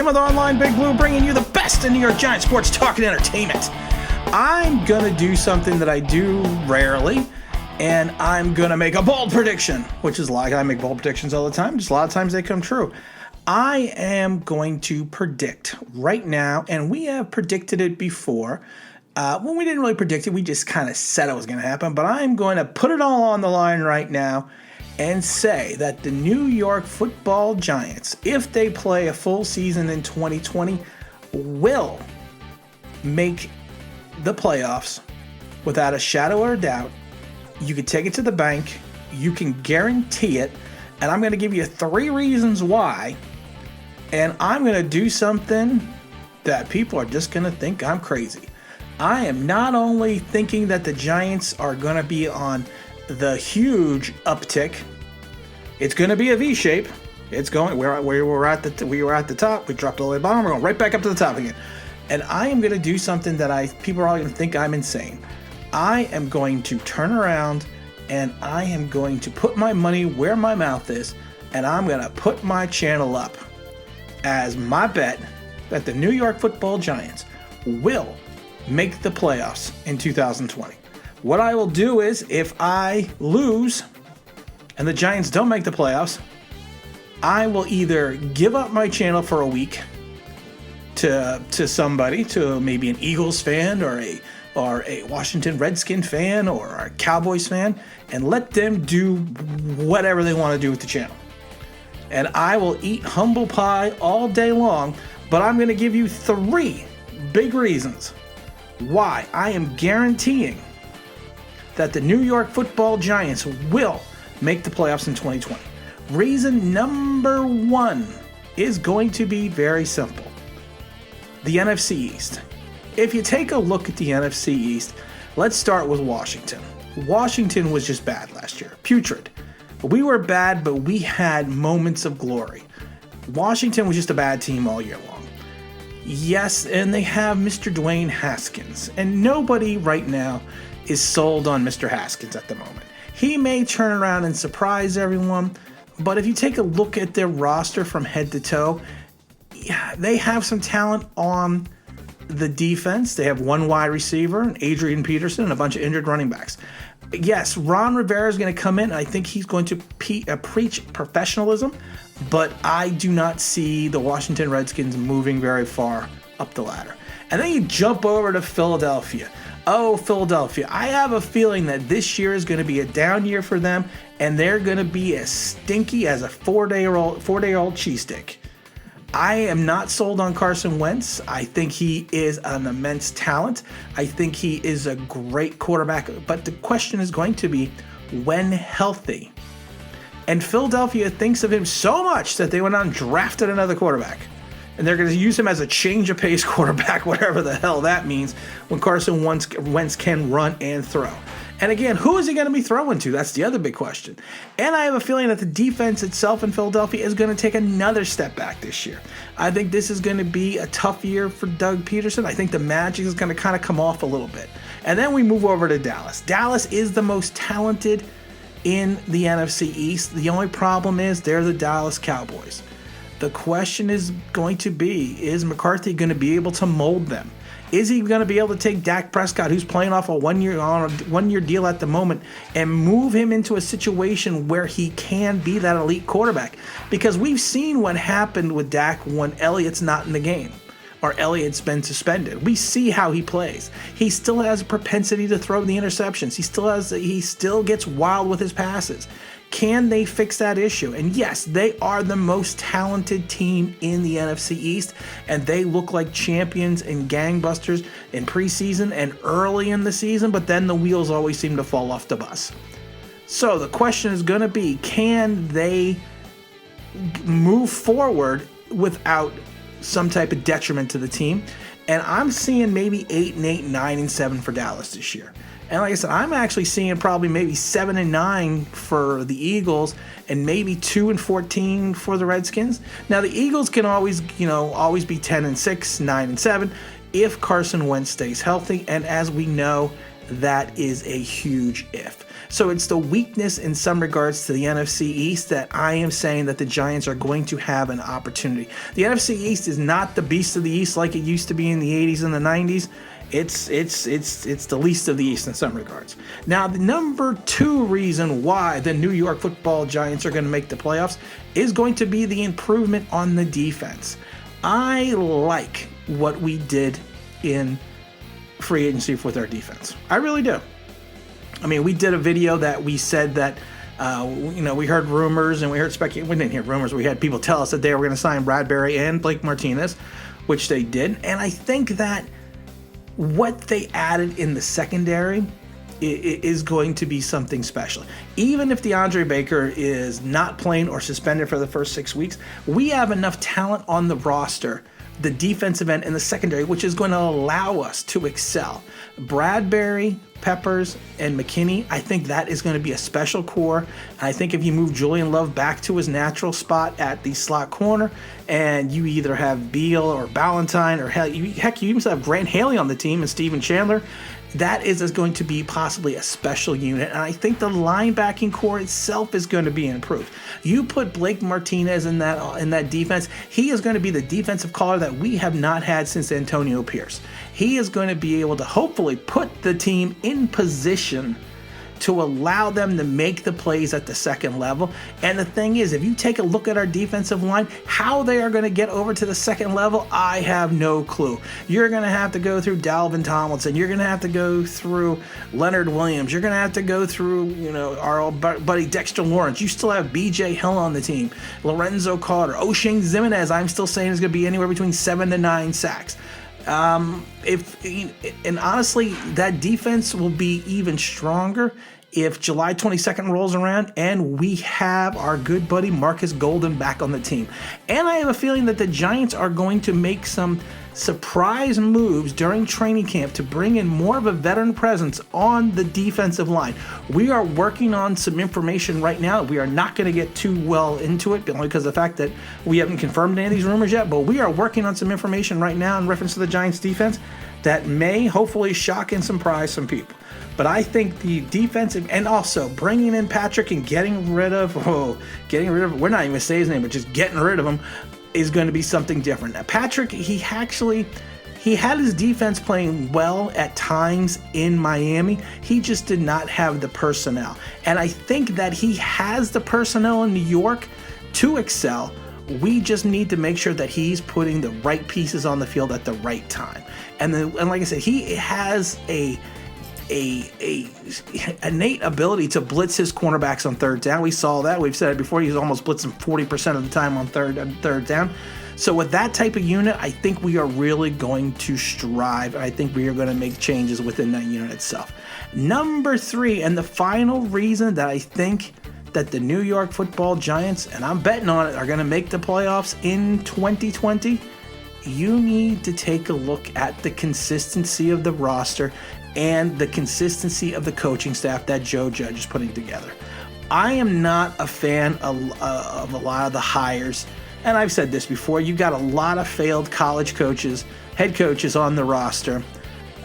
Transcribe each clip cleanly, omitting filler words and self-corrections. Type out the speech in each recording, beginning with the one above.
Tim with Online Big Blue, bringing you the best in New York Giants sports talk and entertainment. I'm going to do something that I do rarely, and I'm going to make a bold prediction, which is like I make bold predictions all the time. Just a lot of times they come true. I am going to predict right now, and we have predicted it before. When we didn't really predict it, we just kind of said it was going to happen. But I'm going to put it all on the line right now and say that the New York Football Giants, if they play a full season in 2020, will make the playoffs without a shadow or a doubt. You can take it to the bank. You can guarantee it. And I'm going to give you 3 reasons why. And I'm going to do something that people are just going to think I'm crazy. I am not only thinking that the Giants are going to be on the huge uptick. It's going to be a V shape. It's going. We were at the top. We dropped all the way bottom. We're going right back up to the top again. And I am going to do something that people are all going to think I'm insane. I am going to turn around and I am going to put my money where my mouth is, and I'm going to put my channel up as my bet that the New York Football Giants will make the playoffs in 2020. What I will do is, if I lose and the Giants don't make the playoffs, I will either give up my channel for a week to somebody, to maybe an Eagles fan or a Washington Redskin fan or a Cowboys fan, and let them do whatever they want to do with the channel. And I will eat humble pie all day long, but I'm going to give you 3 big reasons why I am guaranteeing that the New York Football Giants will make the playoffs in 2020. Reason number 1 is going to be very simple. The NFC East. If you take a look at the NFC East, let's start with Washington. Washington was just bad last year. Putrid. We were bad, but we had moments of glory. Washington was just a bad team all year long. Yes, and they have Mr. Dwayne Haskins, and nobody right now is sold on Mr. Haskins at the moment. He may turn around and surprise everyone, but if you take a look at their roster from head to toe, yeah, they have some talent on the defense. They have 1 wide receiver, Adrian Peterson, and a bunch of injured running backs. Yes, Ron Rivera is going to come in. I think he's going to preach professionalism, but I do not see the Washington Redskins moving very far up the ladder. And then you jump over to Philadelphia. Oh, Philadelphia. I have a feeling that this year is going to be a down year for them, and they're going to be as stinky as a 4-day-old cheesesteak. I am not sold on Carson Wentz. I think he is an immense talent. I think he is a great quarterback. But the question is going to be, when healthy? And Philadelphia thinks of him so much that they went out and drafted another quarterback. And they're going to use him as a change of pace quarterback, whatever the hell that means, when Carson Wentz can run and throw. And again, who is he going to be throwing to? That's the other big question. And I have a feeling that the defense itself in Philadelphia is going to take another step back this year. I think this is going to be a tough year for Doug Peterson. I think the magic is going to kind of come off a little bit. And then we move over to Dallas. Dallas is the most talented in the NFC East. The only problem is they're the Dallas Cowboys. The question is going to be, is McCarthy going to be able to mold them? Is he going to be able to take Dak Prescott, who's playing off a one-year deal at the moment, and move him into a situation where he can be that elite quarterback? Because we've seen what happened with Dak when Elliott's not in the game or Elliott's been suspended. We see how he plays. He still has a propensity to throw the interceptions. He still gets wild with his passes. Can they fix that issue? And yes, they are the most talented team in the NFC East, and they look like champions and gangbusters in preseason and early in the season, but then the wheels always seem to fall off the bus. So the question is going to be, can they move forward without some type of detriment to the team? And I'm seeing maybe 8-8, 9-7 for Dallas this year. And like I said, I'm actually seeing probably maybe 7-9 for the Eagles and maybe 2-14 for the Redskins. Now the Eagles can always be 10-6, 9-7 if Carson Wentz stays healthy. And as we know, that is a huge if. So it's the weakness in some regards to the NFC East that I am saying that the Giants are going to have an opportunity. The NFC East is not the beast of the East like it used to be in the 80s and the 90s. It's the least of the East in some regards. Now, the number 2 reason why the New York Football Giants are going to make the playoffs is going to be the improvement on the defense. I like what we did in free agency with our defense. I really do. I mean, we did a video that we said that, we heard rumors and we heard speculation. We didn't hear rumors. We had people tell us that they were going to sign Bradbury and Blake Martinez, which they did. And I think that what they added in the secondary is going to be something special. Even if DeAndre Baker is not playing or suspended for the first 6 weeks, we have enough talent on the roster, the defensive end and the secondary, which is going to allow us to excel. Bradbury, Peppers, and McKinney, I think that is going to be a special core. I think if you move Julian Love back to his natural spot at the slot corner, and you either have Beal or Ballantyne, or heck, you even have Grant Haley on the team and Steven Chandler, that is going to be possibly a special unit. And I think the linebacking core itself is going to be improved. You put Blake Martinez in that defense, he is going to be the defensive caller that we have not had since Antonio Pierce. He is going to be able to hopefully put the team in position to allow them to make the plays at the second level. And the thing is, if you take a look at our defensive line, how they are going to get over to the second level, I have no clue. You're going to have to go through Dalvin Tomlinson. You're going to have to go through Leonard Williams. You're going to have to go through, our old buddy Dexter Lawrence. You still have B.J. Hill on the team, Lorenzo Carter, O'Shane Ximines, I'm still saying is going to be anywhere between 7 to 9 sacks. And honestly, that defense will be even stronger if July 22nd rolls around and we have our good buddy Marcus Golden back on the team. And I have a feeling that the Giants are going to make some surprise moves during training camp to bring in more of a veteran presence on the defensive line. We are working on some information right now. We are not going to get too well into it only because of the fact that we haven't confirmed any of these rumors yet, but we are working on some information right now in reference to the Giants defense that may hopefully shock and surprise some people. But I think the defensive, and also bringing in Patrick and getting rid of, we're not even going to say his name, but just getting rid of him is going to be something different. Now, Patrick, he had his defense playing well at times in Miami. He just did not have the personnel. And I think that he has the personnel in New York to excel. We just need to make sure that he's putting the right pieces on the field at the right time. And like I said, he has a innate ability to blitz his cornerbacks on third down. We saw that. We've said it before. He's almost blitzing 40% of the time on third down. So with that type of unit, I think we are really going to strive. I think we are going to make changes within that unit itself. Number 3, and the final reason that I think that the New York Football Giants, and I'm betting on it, are going to make the playoffs in 2020, you need to take a look at the consistency of the roster and the consistency of the coaching staff that Joe Judge is putting together. I am not a fan of a lot of the hires, and I've said this before, you've got a lot of failed college coaches, head coaches on the roster.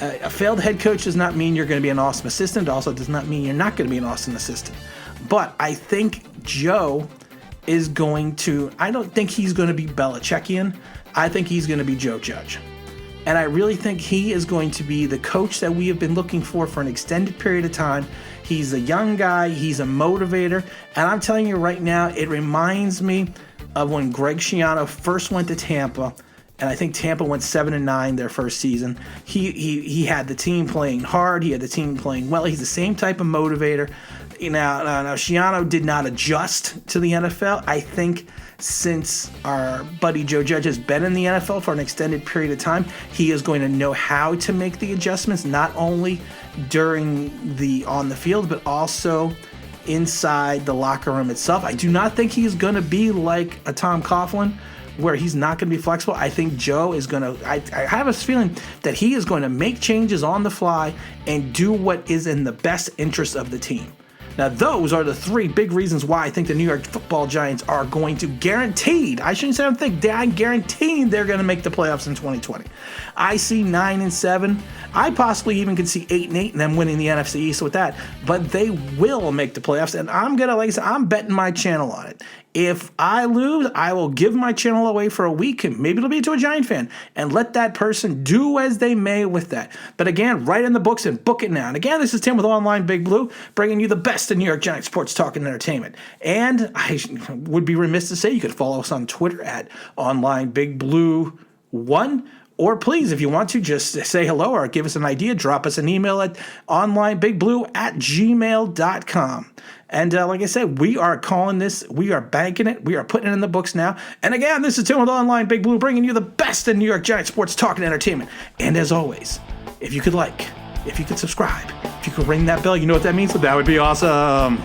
A failed head coach does not mean you're going to be an awesome assistant. It also does not mean you're not going to be an awesome assistant. But I think Joe is going to, I don't think he's going to be Belichickian. I think he's going to be Joe Judge. And I really think he is going to be the coach that we have been looking for an extended period of time. He's a young guy. He's a motivator. And I'm telling you right now, it reminds me of when Greg Schiano first went to Tampa. And I think Tampa went 7-9 their first season. He had the team playing hard. He had the team playing well. He's the same type of motivator. Now Schiano did not adjust to the NFL. I think since our buddy Joe Judge has been in the NFL for an extended period of time, he is going to know how to make the adjustments, not only during on the field, but also inside the locker room itself. I do not think he's going to be like a Tom Coughlin, where he's not going to be flexible. I think Joe is going to, I have a feeling that he is going to make changes on the fly and do what is in the best interest of the team. Now, those are the three big reasons why I think the New York Football Giants are going to I shouldn't say I'm guaranteeing they're going to make the playoffs in 2020. I see 9-7. I possibly even could see 8-8 and them winning the NFC East with that, but they will make the playoffs, and I'm betting my channel on it. If I lose, I will give my channel away for a week, and maybe it'll be to a Giant fan, and let that person do as they may with that. But again, write in the books and book it now. And again, this is Tim with Online Big Blue, bringing you the best in New York Giants sports talk and entertainment. And I would be remiss to say you could follow us on Twitter at Online Big Blue 1. Or please, if you want to, just say hello or give us an idea, drop us an email at onlinebigbblue@gmail.com. And like I said, we are calling this, we are banking it, we are putting it in the books now. And again, this is Tim with Online Big Blue, bringing you the best in New York Giants sports talk and entertainment. And as always, if you could subscribe, if you could ring that bell, you know what that means? So that would be awesome.